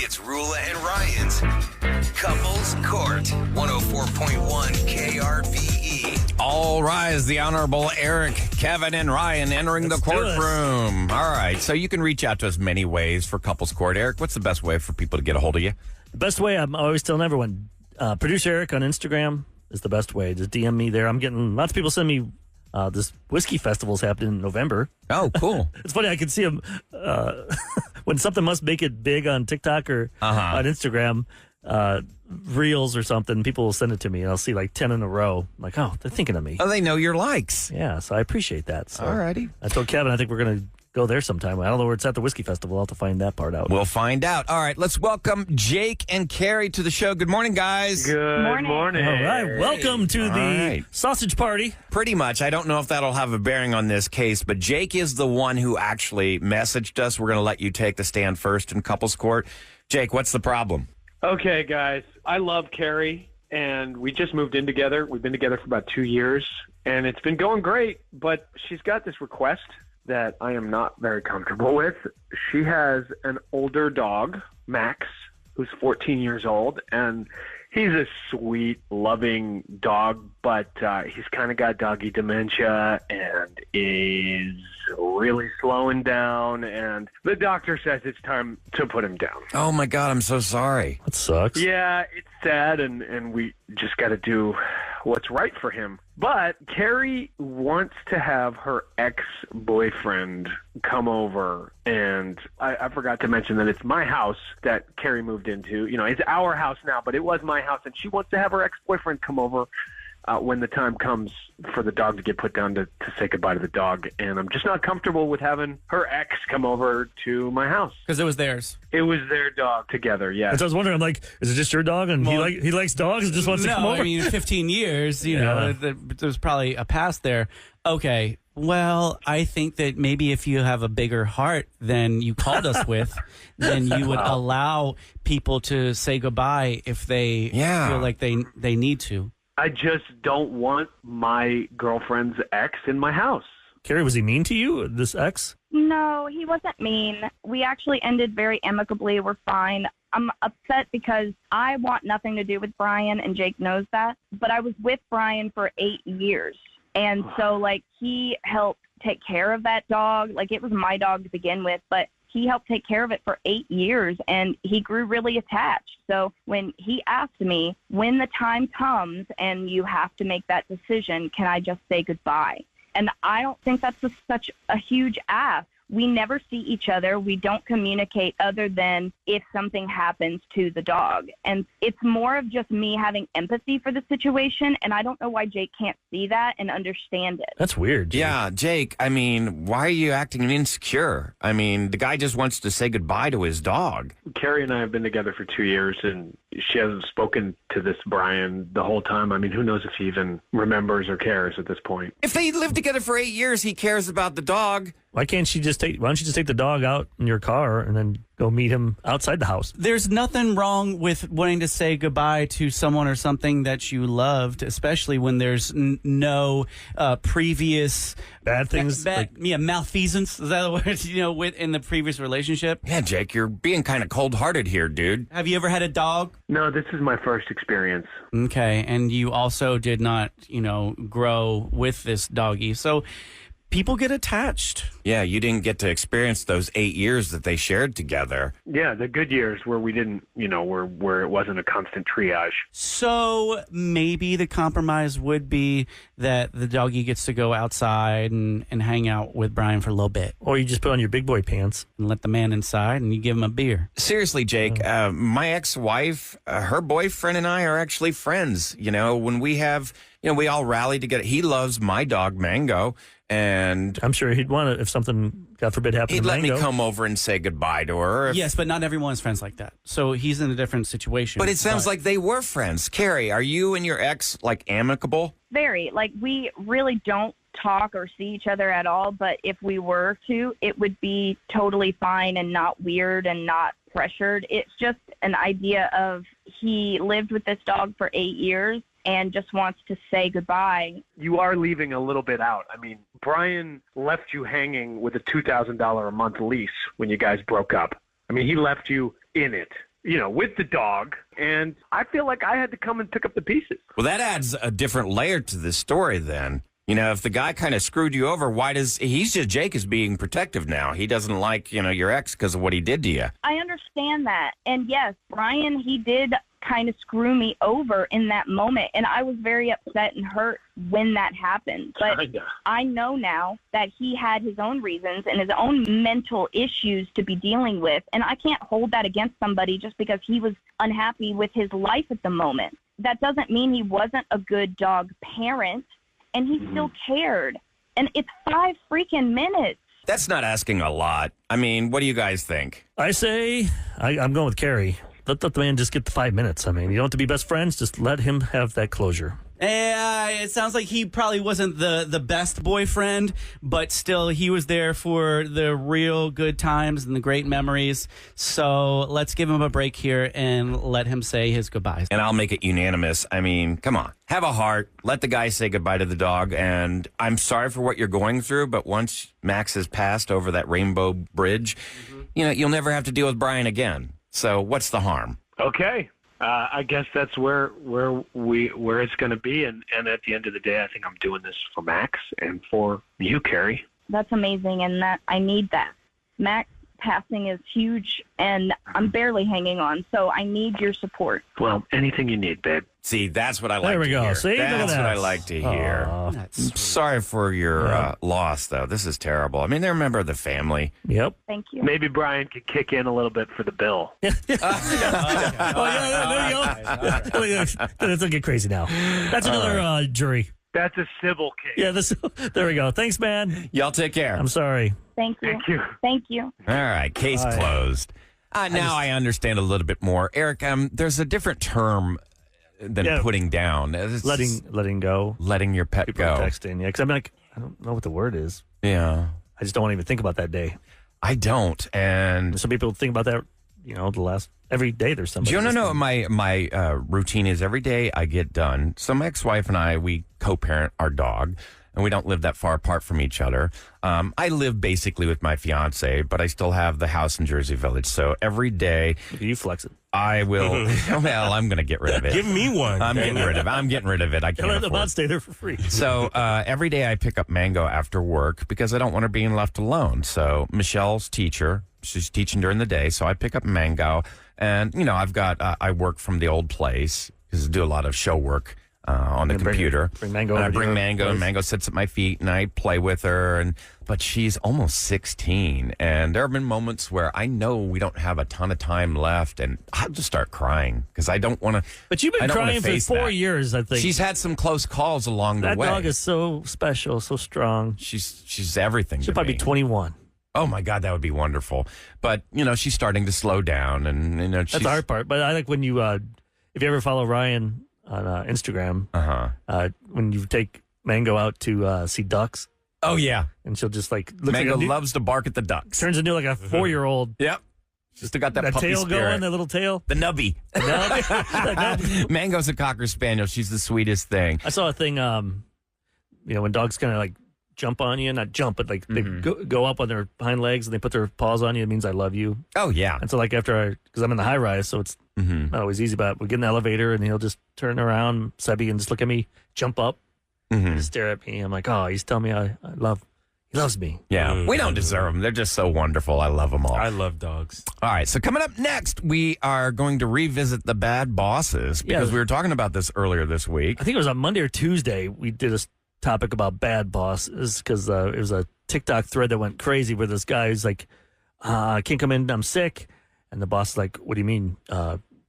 It's Roula and Ryan's Couples Court, 104.1 KRVE. All rise, the Honorable Eric, Kevin, and Ryan entering the courtroom. All right, so you can reach out to us many ways for Couples Court. Eric, what's the best way for people to get a hold of you? The best way, I'm always telling everyone, Producer Eric on Instagram is the best way. Just DM me there. I'm getting lots of people send me this whiskey festival's happening in November. Oh, cool. It's funny, I can see them when something must make it big on TikTok or on Instagram, Reels or something, people will send it to me, and I'll see like 10 in a row. I'm like, oh, they're thinking of me. Oh, they know your likes. Yeah, so I appreciate that. So all righty. I told Kevin I think we're going to go there sometime. I don't know where it's at, the whiskey festival. I'll have to find that part out. We'll find out. All right, let's welcome Jake and Carrie to the show. Good morning, guys. Good morning. All right, welcome to the sausage party. Pretty much. I don't know if that'll have a bearing on this case, but Jake is the one who actually messaged us. We're going to let you take the stand first in Couples Court. Jake, what's the problem? Okay, guys. I love Carrie, and we just moved in together. We've been together for about 2 years, and it's been going great, but she's got this request that I am not very comfortable with. She has an older dog, Max, who's 14 years old, and he's a sweet, loving dog, but he's kind of got doggy dementia and is really slowing down, and the doctor says it's time to put him down. Oh, my God, I'm so sorry. That sucks. Yeah, it's sad, and we just got to do what's right for him. But Carrie wants to have her ex-boyfriend come over, and I forgot to mention that it's my house that Carrie moved into. You know, it's our house now, but it was my house, and she wants to have her ex-boyfriend come over when the time comes for the dog to get put down to say goodbye to the dog. And I'm just not comfortable with having her ex come over to my house. Because it was theirs. It was their dog together, yes. And so I was wondering, I'm like, is it just your dog and he likes dogs and just wants to come over? I mean, 15 years, there's probably a past there. Okay, well, I think that maybe if you have a bigger heart than you called us with, then you would allow people to say goodbye if they feel like they need to. I just don't want my girlfriend's ex in my house. Carrie, was he mean to you, this ex? No, he wasn't mean. We actually ended very amicably. We're fine. I'm upset because I want nothing to do with Brian, and Jake knows that. But I was with Brian for 8 years. And so, he helped take care of that dog. It was my dog to begin with, but he helped take care of it for 8 years, and he grew really attached. So when he asked me, when the time comes and you have to make that decision, can I just say goodbye? And I don't think that's such a huge ask. We never see each other. We don't communicate other than if something happens to the dog. And it's more of just me having empathy for the situation, and I don't know why Jake can't see that and understand it. That's weird. Jake. Yeah, Jake, I mean, why are you acting insecure? I mean, the guy just wants to say goodbye to his dog. Carrie and I have been together for 2 years, and she hasn't spoken to this Brian the whole time. I mean, who knows if he even remembers or cares at this point. If they lived together for 8 years, he cares about the dog. Why don't you just take the dog out in your car and then go meet him outside the house? There's nothing wrong with wanting to say goodbye to someone or something that you loved, especially when there's no previous bad things. Malfeasance. Is that the word? In the previous relationship. Yeah, Jake, you're being kind of cold-hearted here, dude. Have you ever had a dog? No, this is my first experience. Okay, and you also did not, grow with this doggy, so people get attached. Yeah, you didn't get to experience those 8 years that they shared together. Yeah, the good years where we didn't, where it wasn't a constant triage. So maybe the compromise would be that the doggy gets to go outside and hang out with Brian for a little bit. Or you just put on your big boy pants. And let the man inside and you give him a beer. Seriously, Jake, my ex-wife, her boyfriend and I are actually friends. When we have, we all rally together. He loves my dog, Mango. And I'm sure he'd want to, if something, God forbid, happened to Mango. He'd let me come over and say goodbye to her. Yes, but not everyone is friends like that. So he's in a different situation. But it sounds like they were friends. Carrie, are you and your ex, amicable? Very. We really don't talk or see each other at all, but if we were to, it would be totally fine and not weird and not pressured. It's just an idea of he lived with this dog for 8 years and just wants to say goodbye. You are leaving a little bit out. I mean, Brian left you hanging with a $2,000 a month lease when you guys broke up. I mean, he left you in it. with the dog, and I feel like I had to come and pick up the pieces. Well, that adds a different layer to this story then. If the guy kind of screwed you over, Jake is being protective now. He doesn't like, your ex because of what he did to you. I understand that. And yes, Brian, he did kind of screw me over in that moment. And I was very upset and hurt when that happened. But I know now that he had his own reasons and his own mental issues to be dealing with. And I can't hold that against somebody just because he was unhappy with his life at the moment. That doesn't mean he wasn't a good dog parent. And he still cared. And it's 5 freaking minutes. That's not asking a lot. I mean, what do you guys think? I say, I'm going with Carrie. Let the man just get the 5 minutes. I mean, you don't have to be best friends. Just let him have that closure. It sounds like he probably wasn't the best boyfriend, but still he was there for the real good times and the great memories. So let's give him a break here and let him say his goodbyes. And I'll make it unanimous. I mean, come on. Have a heart. Let the guy say goodbye to the dog. And I'm sorry for what you're going through, but once Max has passed over that rainbow bridge, you'll never have to deal with Brian again. So what's the harm? Okay. I guess that's where it's going to be, and at the end of the day, I think I'm doing this for Max and for you, Carrie. That's amazing, and that I need that. Max passing is huge, and I'm barely hanging on, so I need your support. Well, anything you need, babe. See, that's what I like There we to go. hear. See, that's what I like to hear. I'm sorry for your loss, though. This is terrible. I mean, they're a member of the family. Yep. Thank you. Maybe Brian could kick in a little bit for the bill. There you go. Let's get crazy now. That's another jury. That's a civil case. Yeah, there we go. Thanks, man. Y'all take care. I'm sorry. Thank you. Thank you. Thank you. All right, case closed. Now I understand a little bit more. Eric, there's a different term than putting down. It's Letting go. letting your pet People go. are texting. Yeah, because I'm like, I don't know what the word is. Yeah, I just don't want to even think about that day. I don't. And Some people think about that, every day there's somebody. do you want to know what my routine is? Every day I get done. So my ex-wife and I, we co-parent our dog, and we don't live that far apart from each other. I live basically with my fiance, but I still have the house in Jersey Village. So every day You flex it. I will. Well, I'm going to get rid of it. Give me one. I'm getting rid of it. I can't Let the afford bot it. stay there for free. So every day I pick up Mango after work because I don't want her being left alone. So Michelle's teacher, she's teaching during the day. So I pick up Mango, and I've got I work from the old place because I do a lot of show work on the computer. Bring Mango. And I over to bring your Mango, and place. Mango sits at my feet, and I play with her. But she's almost 16, and there have been moments where I know we don't have a ton of time left, and I'll just start crying because I don't want to. But you've been crying for 4 years, I think. She's had some close calls along the that way. dog is so special, so strong. She's everything. She'll to probably me. be 21. Oh my God, that would be wonderful. But she's starting to slow down, and That's the hard part. But I like when you, if you ever follow Ryan on Instagram, when you take Mango out to see ducks, Oh yeah, and she'll just look Mango like loves to bark at the ducks. turns into like a 4-year-old. Yep, she's still got that puppy tail spirit. going, that little tail. The nubby. Mango's a Cocker Spaniel. She's the sweetest thing. I saw a thing, when dogs kind of jump on you, not jump, but they go up on their hind legs and they put their paws on you. It means I love you. Oh yeah. And so because I'm in the high rise, so it's not always easy, but we get in the elevator and he'll just turn around, Sebi, and just look at me, jump up, and just stare at me. I'm like, oh, he's telling me he loves me. Yeah, we don't deserve them. They're just so wonderful. I love them all. I love dogs. All right, so coming up next, we are going to revisit the bad bosses because we were talking about this earlier this week. I think it was on Monday or Tuesday we did a topic about bad bosses because it was a TikTok thread that went crazy where this guy who's like, I can't come in, I'm sick. And the boss is like, what do you mean?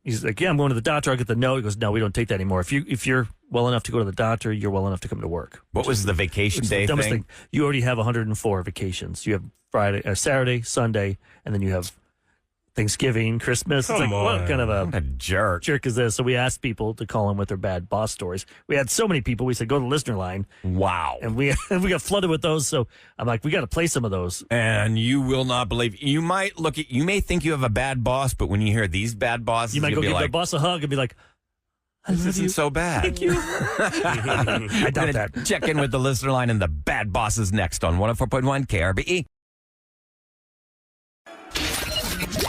He's like, yeah, I'm going to the doctor. I'll get the note. He goes, no, we don't take that anymore. If you're well enough to go to the doctor, you're well enough to come to work. What was the vacation It's day the dumbest thing? You already have 104 vacations. You have Saturday, Sunday, and then you have Thanksgiving, Christmas. It's Come like, what on. kind of What a jerk. jerk is this? So we asked people to call in with their bad boss stories. We had so many people. We said, go to the listener line. Wow. And we got flooded with those. So I'm like, we got to play some of those. And you will not believe. You may think you have a bad boss, but when you hear these bad bosses, You might you'll go be give like, the boss a hug and be like, I this love isn't you. so bad. Thank you. I doubt that. Check in with the listener line and the bad bosses next on 104.1 KRBE.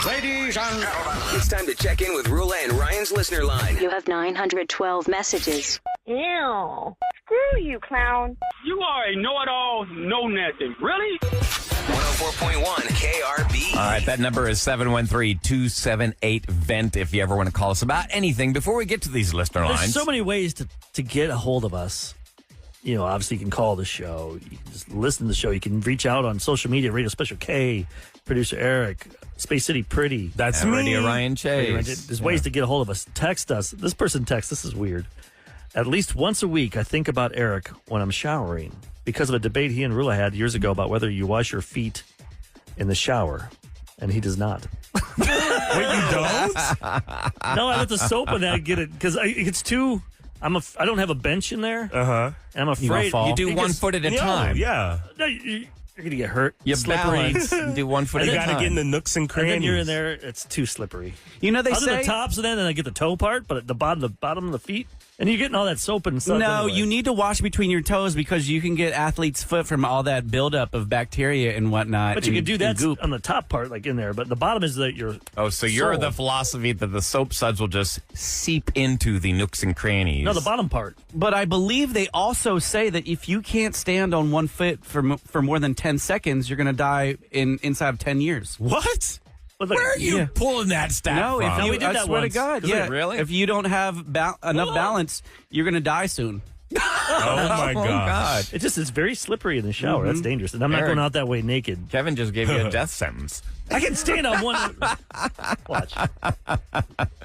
Ladies It's time to check in with Roula and Ryan's listener line. You have 912 messages. Ew. Screw you, clown. You are a know-it-all, know-nothing. Really? 104.1 KRB. All right, that number is 713-278-VENT if you ever want to call us about anything. Before we get to these listener There's lines. so many ways to get a hold of us. You know, obviously you can call the show. You can just listen to the show. You can reach out on social media, Radio Special K, Producer Eric, Space City Pretty. That's And me. Radio Ryan Chase. There's ways to get a hold of us. Text us. This person texts. This is weird. At least once a week, I think about Eric when I'm showering because of a debate he and Roula had years ago about whether you wash your feet in the shower, and he does not. Wait, you don't? No, I let the soap in that get it because it's too. I don't have a bench in there. Uh-huh. And I'm afraid You do 1 foot at a time. Yeah. No, you're gonna get hurt. You slippery. balance and do 1 foot You at a got to time. get in the nooks and And crannies. then you're in there. It's too slippery. You know, they Other say the tops and then I get the toe part, but at the bottom of the feet, and you're getting all that soap and stuff. no, anyway. you need to wash between your toes because you can get athlete's foot from all that buildup of bacteria and whatnot. But you can and- do and that goop. on the top part, like in there. But the bottom is that you're. Oh, so you're sole. the philosophy that the soap suds will just seep into the nooks and crannies. No, the bottom part. But I believe they also say that if you can't stand on 1 foot for more than 10 seconds, you're going to die inside of 10 years. What? But look, Where are you pulling that stat No, from? if you, we did I that swear once. to God, Is it yeah. really? If you don't have enough balance, you're going to die soon. Oh, my God. It just is very slippery in the shower. That's dangerous. And I'm not Eric. going out that way naked. Kevin just gave you a death sentence. I can stand on one. Watch.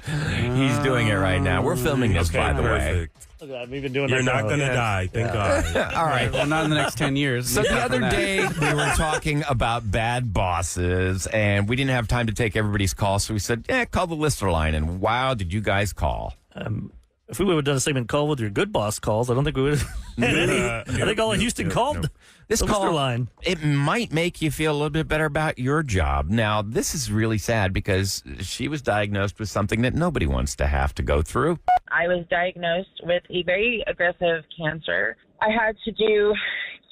He's doing it right now. We're filming this, Okay, by the way. perfect. Look at that, I'm even doing You're that not now. going to die. Thank God. All right. Well, not in the next 10 years. So the other day, we were talking about bad bosses, and we didn't have time to take everybody's call, so we said, call the listener line. And wow, did you guys call? If we would have done a segment called with your good boss calls, I don't think we would have had any. I think all of Houston called This the call listener line. It might make you feel a little bit better about your job. Now, this is really sad because she was diagnosed with something that nobody wants to have to go through. I was diagnosed with a very aggressive cancer. I had to do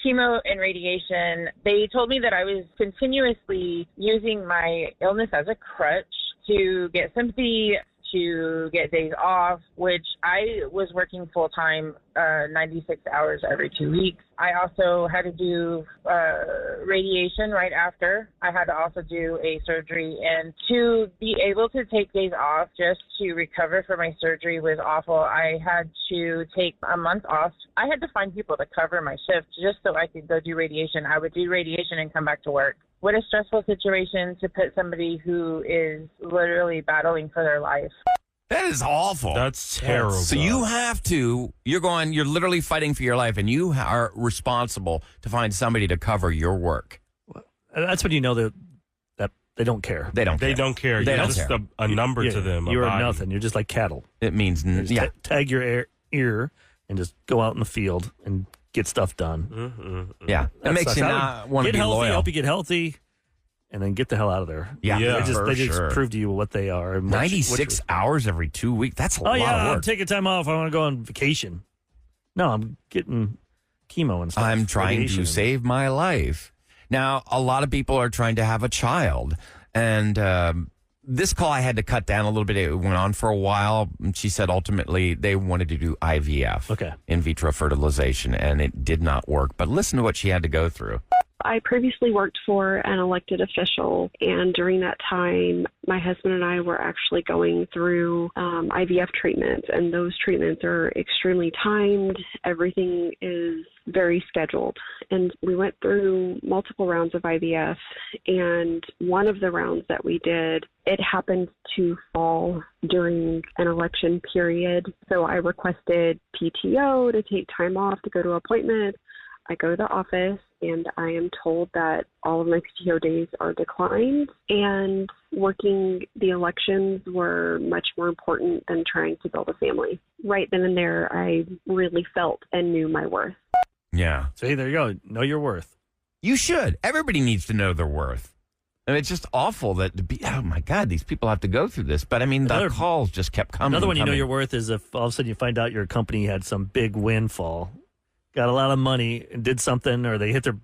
chemo and radiation. They told me that I was continuously using my illness as a crutch to get sympathy, to get days off, which I was working full time, 96 hours every 2 weeks. I also had to do radiation right after. I had to also do a surgery, and to be able to take days off just to recover from my surgery was awful. I had to take a month off. I had to find people to cover my shift just so I could go do radiation. I would do radiation and come back to work. What a stressful situation to put somebody who is literally battling for their life. That is awful. That's terrible. So you're literally fighting for your life, and you are responsible to find somebody to cover your work. That's when you know that they don't care. They don't They care. don't care. They You're don't just care. a number Yeah, to them. You're a body. nothing. You're just like cattle. It means, Just yeah. tag your ear and just go out in the field and get stuff done. Yeah. It That makes sucks. you I would not want to get be healthy. I loyal. hope you get healthy, and then get the hell out of there. Yeah, Yeah. They just sure. prove to you what they are. And 96 hours every 2 weeks. That's a Oh lot yeah, of I'm work. taking time off. I want to go on vacation. No, I'm getting chemo and stuff. I'm trying to radiation. save my life. Now, a lot of people are trying to have a child. And this call I had to cut down a little bit. It went on for a while. She said ultimately they wanted to do IVF, Okay. in vitro fertilization, and it did not work. But listen to what she had to go through. I previously worked for an elected official, and during that time, my husband and I were actually going through IVF treatments, and those treatments are extremely timed. Everything is very scheduled, and we went through multiple rounds of IVF, and one of the rounds that we did, it happened to fall during an election period, so I requested PTO to take time off to go to an appointment. I go to the office and I am told that all of my PTO days are declined, and working the elections were much more important than trying to build a family. Right then and there, I really felt and knew my worth. Yeah. So hey, there you go. Know your worth. You should. Everybody needs to know their worth. And it's just awful that oh my God, these people have to go through this. But I mean, the calls just kept coming. Another one you know coming. your worth is if all of a sudden you find out your company had some big windfall, got a lot of money and did something, or they hit their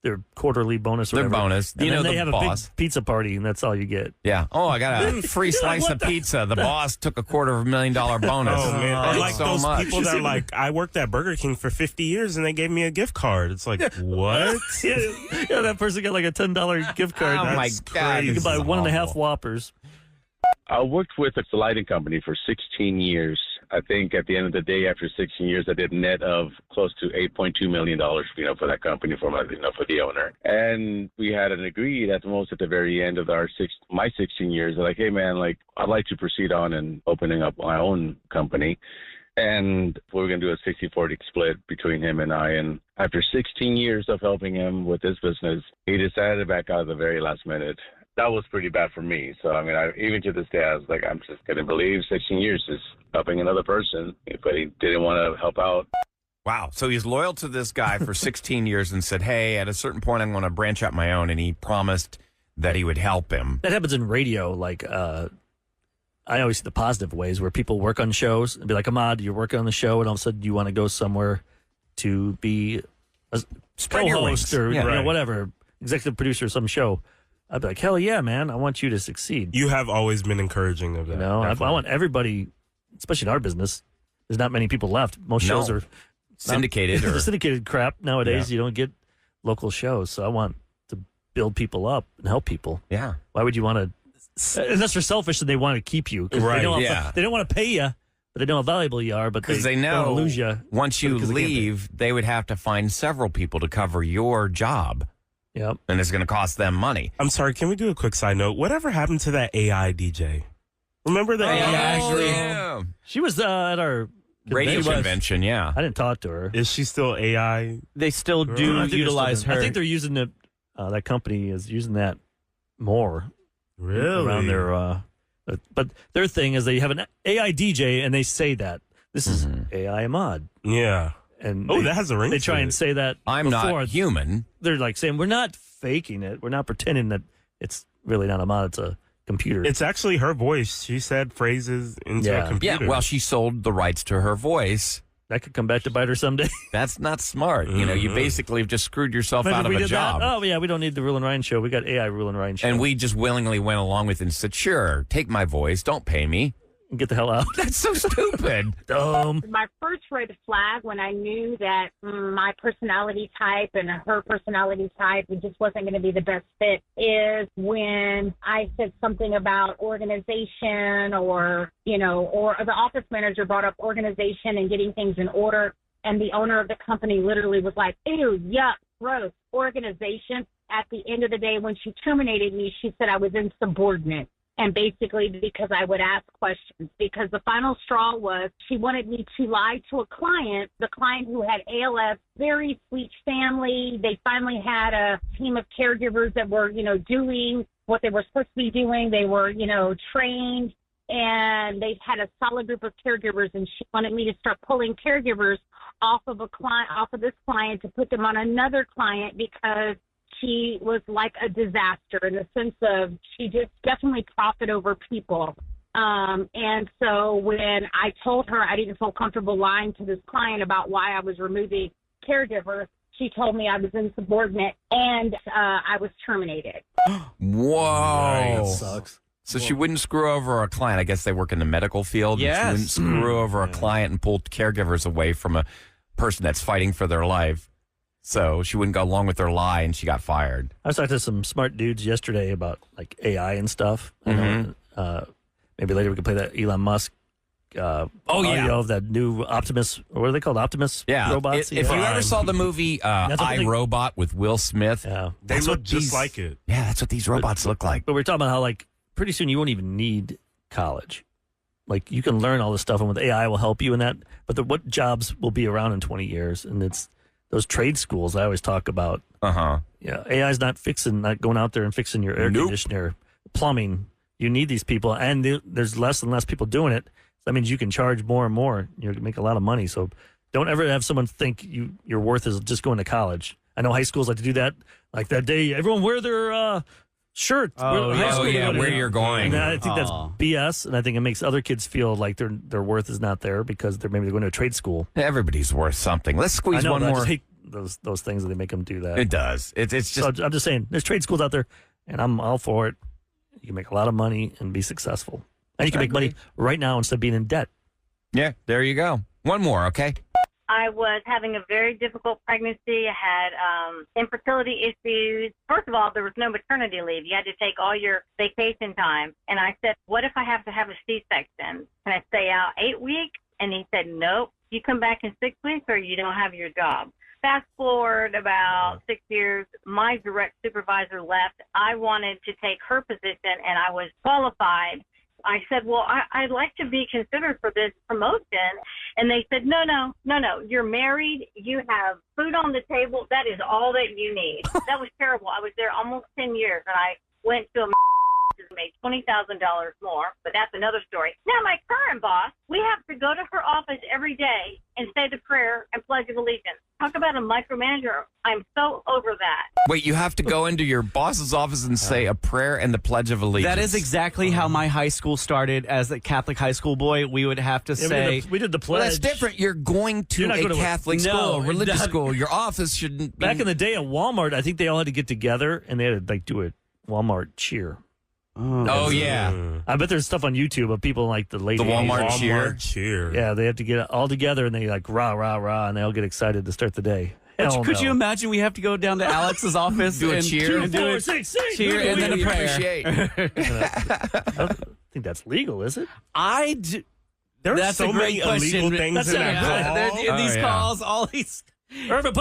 their quarterly bonus. Or Their whatever. bonus. And You then know, they the have boss. a big pizza party, and that's all you get. Yeah. Oh, I got a free slice of pizza. The boss took a $250,000 bonus. Oh man, I Thanks like so those much. people that are like, I worked at Burger King for 50 years and they gave me a gift card. It's like, what? yeah, that person got like a $10 gift card. Oh, my That's God. crazy. You can buy This is 1.5 awful. Whoppers. I worked with a lighting company for 16 years. I think at the end of the day, after 16 years, I did net of close to $8.2 million, for that company for for the owner. And we had an agreed at the very end of my 16 years, like, hey man, like I'd like to proceed on and opening up my own company. And we were going to do a 60-40 split between him and I. And after 16 years of helping him with his business, he decided to back out at the very last minute. That was pretty bad for me. So, I mean, even to this day, I was like, I'm just going to believe 16 years is helping another person, but he didn't want to help out. Wow. So he's loyal to this guy for 16 years and said, hey, at a certain point, I'm going to branch out my own. And he promised that he would help him. That happens in radio. Like, I always see the positive ways where people work on shows and be like, Ahmad, you're working on the show, and all of a sudden you want to go somewhere to be a Spread your co-host wings. or Yeah. whatever, executive producer of some show. I'd be like, hell yeah, man, I want you to succeed. You have always been encouraging of that. I want everybody, especially in our business. There's not many people left. Most shows are syndicated. The Or syndicated crap nowadays. You don't get local shows, so I want to build people up and help people. Yeah. Why would you want to? Unless they're selfish and they want to keep you. 'Cause Right, They don't, yeah. they don't want to pay you, but they know how valuable you are. But because they don't know wanna lose you. once you because they can't pay. leave, they would have to find several people to cover your job. Yep. And it's going to cost them money. I'm sorry, can we do a quick side note? Whatever happened to that AI DJ? Remember that yeah. She was at our Radio convention, yeah. I didn't talk to her. Is she still AI? They still I do think they're utilize still- her. I think they're using it. That company is using that more. Really? Around their, but their thing is they have an AI DJ and they say that this is AI Ahmad. Yeah. And that has a ring. They to try and it. say that I'm before. not human. They're like saying we're not faking it. We're not pretending that it's really not Ahmad. It's a computer. It's actually her voice. She said phrases into a computer. Yeah, well, she sold the rights to her voice. That could come back to bite her someday. That's not smart. You know, you basically have just screwed yourself Imagine out of we a did job. That. Oh, yeah, we don't need the Rule and Ryan show. We got AI Rule and Ryan show. And we just willingly went along with it and said, sure, take my voice. Don't pay me. Get the hell out. That's so stupid. Dumb. My first red flag when I knew that my personality type and her personality type just wasn't going to be the best fit is when I said something about organization or the office manager brought up organization and getting things in order. And the owner of the company literally was like, ew, yuck, gross, organization. At the end of the day, when she terminated me, she said I was insubordinate. And basically because I would ask questions, because the final straw was she wanted me to lie to a client, the client who had ALS, very sweet family. They finally had a team of caregivers that were, doing what they were supposed to be doing. They were, trained, and they had a solid group of caregivers, and she wanted me to start pulling caregivers off of this client to put them on another client because she was like a disaster in the sense of she just definitely profited over people. And so when I told her I didn't feel comfortable lying to this client about why I was removing caregivers, she told me I was insubordinate and I was terminated. Whoa. That sucks. So she wouldn't screw over a client. I guess they work in the medical field. Yes. She wouldn't screw over a client and pull caregivers away from a person that's fighting for their life. So she wouldn't go along with their lie, and she got fired. I was talking to some smart dudes yesterday about like AI and stuff. I know, maybe later we could play that Elon Musk audio of that new Optimus, or what are they called? Optimus robots? If you ever saw the movie I, Robot with Will Smith, They look just like it. Yeah, that's what these robots look like. But we're talking about how like pretty soon you won't even need college. Like you can learn all this stuff, and with AI will help you in that. But what jobs will be around in 20 years? And it's those trade schools I always talk about. Yeah, AI is not going out there and fixing your air conditioner, plumbing. You need these people, and there's less and less people doing it. So that means you can charge more and more. You can make a lot of money. So don't ever have someone think your worth is just going to college. I know high schools like to do that. Like that day, everyone wear their shirt. Where you're going. And I think that's BS, and I think it makes other kids feel like their worth is not there because maybe they're going to a trade school. Everybody's worth something. Let's I squeeze know, one but I more. just hate those things that they make them do that. It does. It's just. So I'm just saying, there's trade schools out there, and I'm all for it. You can make a lot of money and be successful, and you can make money right now instead of being in debt. Yeah, there you go. One more, okay? I was having a very difficult pregnancy. I had infertility issues. First of all, there was no maternity leave. You had to take all your vacation time. And I said, what if I have to have a C-section? Can I stay out 8 weeks? And he said, nope. You come back in 6 weeks or you don't have your job. Fast forward about 6 years, my direct supervisor left. I wanted to take her position, and I was qualified. I said, well, I'd like to be considered for this promotion. And they said, no. You're married. You have food on the table. That is all that you need. That was terrible. I was there almost 10 years, and I went to a made $20,000 more, but that's another story. Now, my current boss, we have to go to her office every day and say the prayer and pledge of allegiance. Talk about a micromanager. I'm so over that. Wait, you have to go into your boss's office and say a prayer and the Pledge of Allegiance. That is exactly how my high school started. As a Catholic high school boy, we would have to say... We did the pledge. Well, that's different. You're going to a Catholic school, a religious school. Your office shouldn't be... Back in the day at Walmart, I think they all had to get together, and they had to do a Walmart cheer. Oh, yeah. I bet there's stuff on YouTube of people like the lady. The Walmart cheer. Yeah, they have to get all together and they like rah, rah, rah, and they all get excited to start the day. Could you imagine we have to go down to Alex's office do a and cheer? and do a cheer and then a prayer. I don't think that's legal, is it? There's That's so a great many question. illegal things in that call. In these calls, all these... Urban,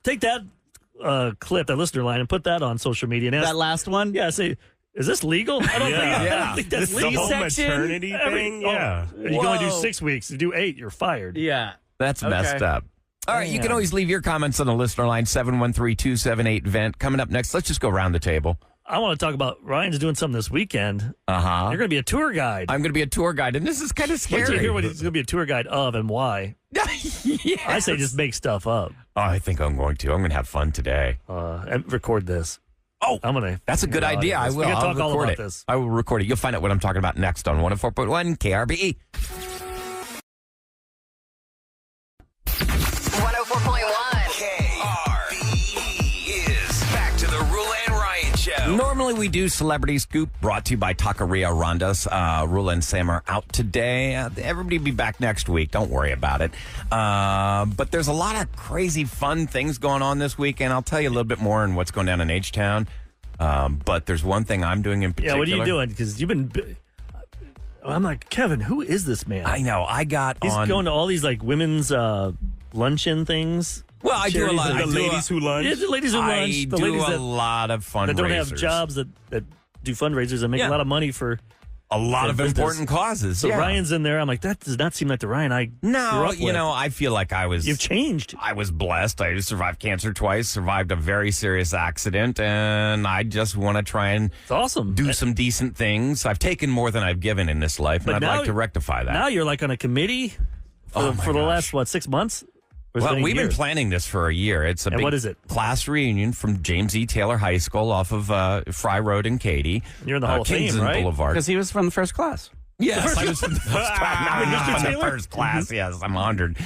take that clip, that listener line, and put that on social media. And ask, that last one? Yeah, say... Is this legal? I don't think that's the legal. whole maternity thing? Yeah. You can only do 6 weeks. You do 8, you're fired. Yeah. That's messed up. All right, you can always leave your comments on the listener line, 713-278-VENT. Coming up next, let's just go around the table. I want to talk about Ryan's doing something this weekend. Uh-huh. You're going to be a tour guide. I'm going to be a tour guide, and this is kind of scary. Wait till you hear what he's going to be a tour guide of and why. Yes. I say just make stuff up. Oh, I think I'm going to. I'm going to have fun today. And record this. Oh, that's a good idea. I will. We're going to talk all record about it. this. I will record it. You'll find out what I'm talking about next on 104.1 KRBE. 104.1 KRBE is back to the Roula and Ryan Show. Normally we do Celebrity Scoop, brought to you by Taqueria Rondas. Roula and Sam are out today. Everybody will be back next week. Don't worry about it. But there's a lot of crazy, fun things going on this weekend. I'll tell you a little bit more on what's going down in H-Town. But there's one thing I'm doing in particular. Yeah, what are you doing? Because you've been... I'm like, Kevin, who is this man? I know. He's going to all these like women's luncheon things. Well, I do a lot. The ladies who lunch. Yeah, the ladies who lunch. I The do ladies a lot of fundraisers. that don't have jobs that do fundraisers and make a lot of money for a lot of business. important causes. So yeah. Ryan's in there. I'm like, that does not seem like the Ryan I grew up with. I feel like You've changed. I was blessed. I survived cancer twice, survived a very serious accident, and I just want to try and it's awesome. Do some decent things. I've taken more than I've given in this life, and I'd like to rectify that. Now you're like on a committee for the last, 6 months? Well, we've been planning this for a year. It's a big what is it? Class reunion from James E. Taylor High School off of Fry Road in Katy. You're in the Hall of Fame, Kingsland right? Boulevard. Because he was from the first class. Yes, I was from the first class. No, not from the first class. Yes, I'm honored.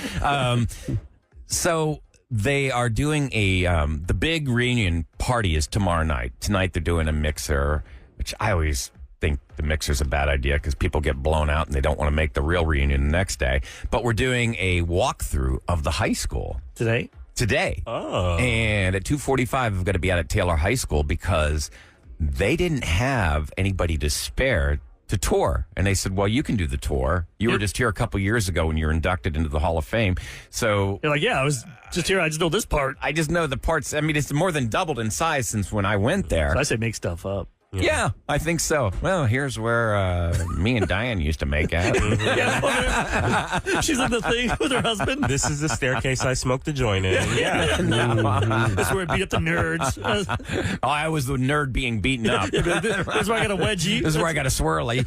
So they are doing the big reunion party is tomorrow night. Tonight they're doing a mixer, which I always think the mixer's a bad idea because people get blown out and they don't want to make the real reunion the next day. But we're doing a walkthrough of the high school today. Oh, and at 2:45, I'm going to be out at Taylor High School because they didn't have anybody to spare to tour. And they said, well, you can do the tour. You were just here a couple years ago when you were inducted into the Hall of Fame. So you're like, yeah, I was just here. I just know this part. I just know the parts. I mean, it's more than doubled in size since when I went there. So I say make stuff up. Yeah, I think so. Well, here's where me and Diane used to make out. She's in the thing with her husband. This is the staircase I smoked a joint in. Yeah. This is where I beat up the nerds. I was the nerd being beaten up. This is where I got a wedgie. This is where I got a swirly.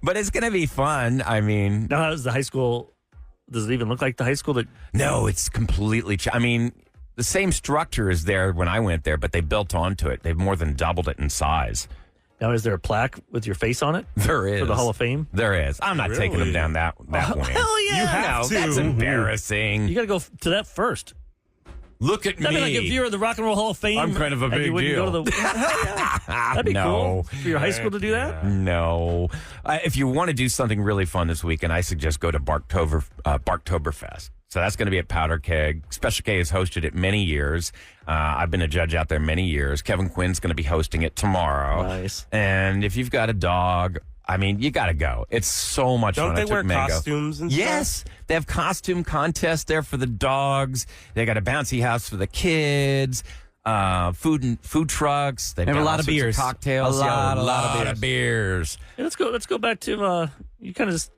But it's going to be fun. I mean... Now, how's the high school... Does it even look like the high school that... No, it's completely... I mean... The same structure is there when I went there, but they built onto it. They've more than doubled it in size. Now, is there a plaque with your face on it? There is. For the Hall of Fame? There is. I'm not taking them down that way. Hell yeah. You have to. That's embarrassing. You got to go to that first. Look at That'd me. be like if you're in the Rock and Roll Hall of Fame. I'm kind of a and big you wouldn't deal. Go to the, That'd be cool for your high school to do that. No. If you want to do something really fun this weekend, I suggest go to Barktoberfest. So that's going to be at Powder Keg. Special K has hosted it many years. I've been a judge out there many years. Kevin Quinn's going to be hosting it tomorrow. Nice. And if you've got a dog, I mean, you got to go. It's so much fun. Don't they wear Mango. costumes and Yes. stuff? They have costume contests there for the dogs. They got a bouncy house for the kids. Food trucks. They've They have got a lot all of sorts beers. cocktails. A lot of beers. Hey, let's go back to you kind of just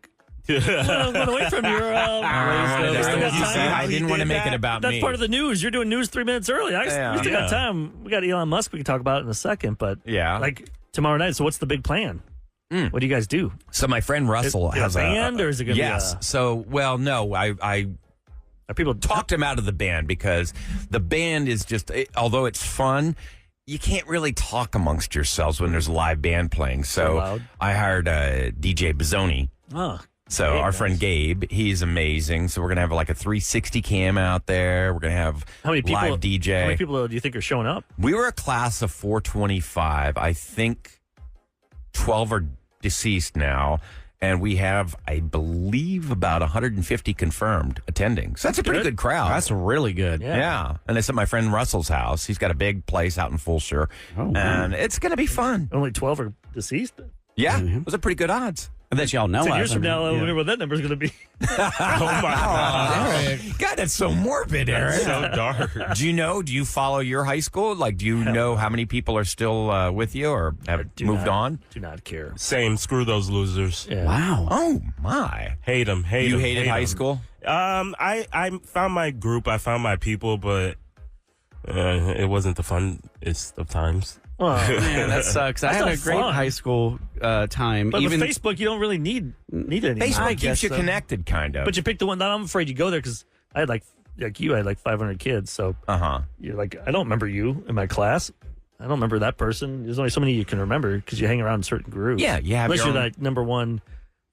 went away from your I didn't want to make it about That's me. part of the news. You're doing news 3 minutes early. We still got time. We got Elon Musk we can talk about in a second, but like tomorrow night. So what's the big plan? What do you guys do? So my friend Russell has a band, or is it going to be So, well, no, I people talked him out of the band because the band is just, although it's fun, you can't really talk amongst yourselves when there's a live band playing. So loud. I hired DJ Bizzoni. Oh, So our friend Gabe, he's amazing. So we're going to have like a 360 cam out there. We're going to have how many people? live DJ. How many people do you think are showing up? We were a class of 425. I think 12 are deceased now. And we have, I believe, about 150 confirmed attending. So that's a pretty good crowd. That's really good. Yeah. And it's at my friend Russell's house. He's got a big place out in Fulshire. And it's going to be fun. Only 12 are deceased? Yeah. Those are pretty good odds. That y'all know. 10 years from now, I wonder what that number's going to be. Oh, my God. God, that's so morbid, Eric. So dark. Do you follow your high school? Like, do you know how many people are still with you or have moved on? Do not care. Same. Screw those losers. Yeah. Wow. Oh, my. Hate them. You hated high school? I found my group. I found my people, but it wasn't the funnest of times. Well, man, that sucks. I had a great high school time. But even with Facebook, you don't really need it anymore. Facebook keeps you connected, kind of. But you picked the one that I'm afraid you go there because I had like you, I had like 500 kids. So you're like, I don't remember you in my class. I don't remember that person. There's only so many you can remember because you hang around in certain groups. Yeah, you have unless your you're own- that number one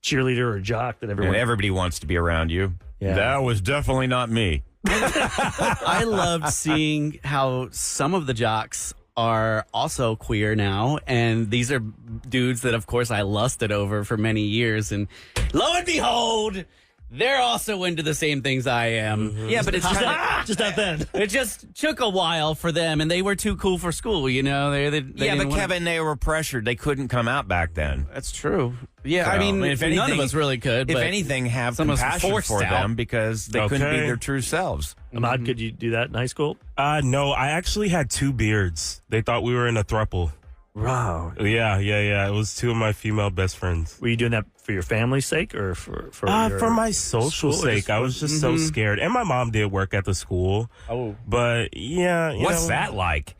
cheerleader or jock that everyone. And everybody wants to be around you. Yeah. That was definitely not me. I loved seeing how some of the jocks are also queer now, and these are dudes that, of course, I lusted over for many years, and lo and behold, they're also into the same things I am. Yeah, but it's just not then. It just took a while for them, and they were too cool for school, you know? They Yeah, didn't but wanna- Kevin, they were pressured. They couldn't come out back then. That's true. Yeah, So, I mean, if none of anything- us really could. If but anything, have some of us compassion forced for out. them because they couldn't be Okay. their true selves. Ahmad, could you do that in high school? No, I actually had two beards. They thought we were in a throuple. Wow. Yeah. It was two of my female best friends. Were you doing that for your family's sake or for For my social school, or sake, just- I was just so scared. And my mom did work at the school. Oh. But yeah. you What's know, that like?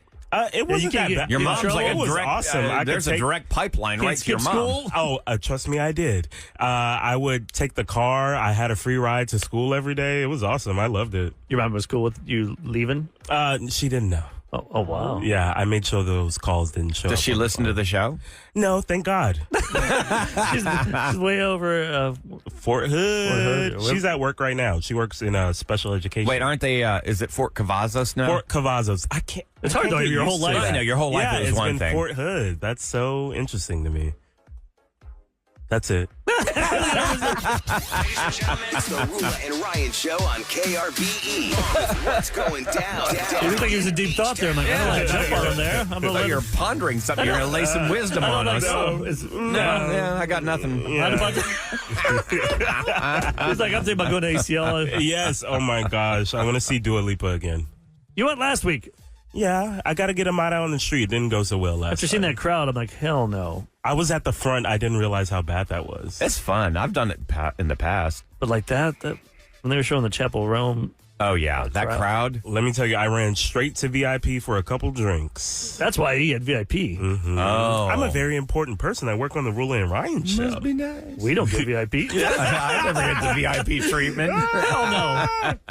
It wasn't can't that get- bad. Your You mom's in like it a was direct. awesome. I could There's a take- direct pipeline Can't right to your skip mom. school? Trust me, I did. I would take the car. I had a free ride to school every day. It was awesome. I loved it. Your mom was cool with you leaving? She didn't know. Oh wow. Yeah, I made sure those calls didn't show up. Does she on the listen to phone. the show? No, thank God. she's way over. Fort Hood. Hood. She's at work right now. She works in special education. Wait, aren't they? Is it Fort Cavazos now? Fort Cavazos. I can't. It's I hard can't though, get your whole used to life. that. I know, your whole life Yeah, was it's one been thing. Fort Hood. That's so interesting to me. That's it. Ladies and gentlemen, it's the Roula and Ryan Show on KRBE. With what's going down? It looked like he was a deep thought there. I'm like, I don't want to jump on him there. I'm gonna Like let you're him. pondering something. You're going to lay some wisdom on us. No, Yeah, I got nothing. He's like, I'm thinking about going to ACL. Yes. Oh my gosh. I want to see Dua Lipa again. You went last week. Yeah, I got to get him out on the street. It didn't go so well last After seeing time. that crowd, I'm like, hell no. I was at the front. I didn't realize how bad that was. It's fun. I've done it in the past. But like that when they were showing the Chapel Rome Oh, yeah. That crowd. Let me tell you, I ran straight to VIP for a couple drinks. That's why he had VIP. Mm-hmm. Oh. I'm a very important person. I work on the Roula and Ryan show. Must be nice. We don't get VIP. I never get the VIP treatment. Hell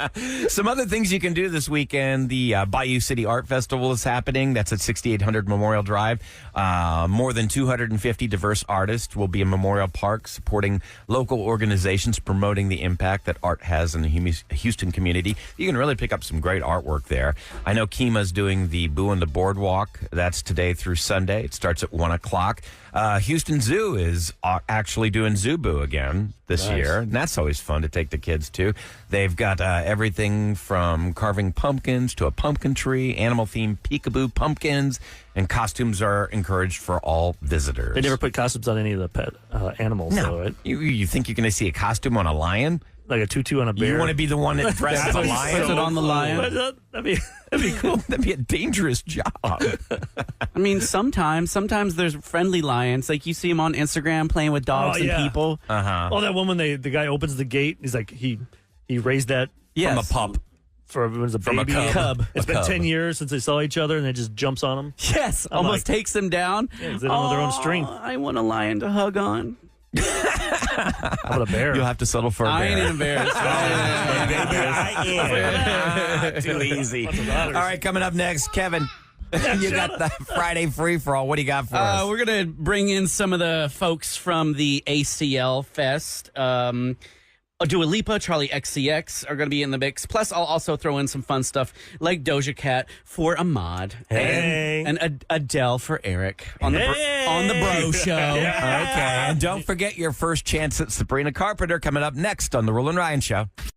no. Some other things you can do this weekend. The Bayou City Art Festival is happening. That's at 6800 Memorial Drive. More than 250 diverse artists will be in Memorial Park supporting local organizations promoting the impact that art has in the Houston community. You can really pick up some great artwork there. I know Kima's doing the Boo on the Boardwalk. That's today through Sunday. It starts at 1 o'clock. Houston Zoo is actually doing Zoo Boo again this year. And that's always fun to take the kids to. They've got everything from carving pumpkins to a pumpkin tree, animal-themed peekaboo pumpkins, and costumes are encouraged for all visitors. They never put costumes on any of the pet animals, No. though, right? You think you're going to see a costume on a lion? Like a tutu on a bear. You want to be the one that dresses a lion? Puts it on the lion. That'd be cool. That'd be a dangerous job. I mean, sometimes there's friendly lions. Like you see them on Instagram playing with dogs and people. Oh, that one when the guy opens the gate, he's like, he raised that From a pup. It was a From a baby. cub. It's been 10 years since they saw each other, and it just jumps on them. Yes, I'm almost like, takes them down. Yeah, 'cause they don't know their own strength. I want a lion to hug on. How about a bear? You'll have to settle for a bear. I ain't embarrassed. Too easy. All right, coming up next, Kevin. You got the Friday free-for-all. What do you got for us? We're going to bring in some of the folks from the ACL Fest. Dua Lipa, Charlie XCX are going to be in the mix. Plus, I'll also throw in some fun stuff like Doja Cat for Ahmad and Adele for Eric on the Bro Show. Okay, and don't forget your first chance at Sabrina Carpenter coming up next on The Roula and Ryan Show.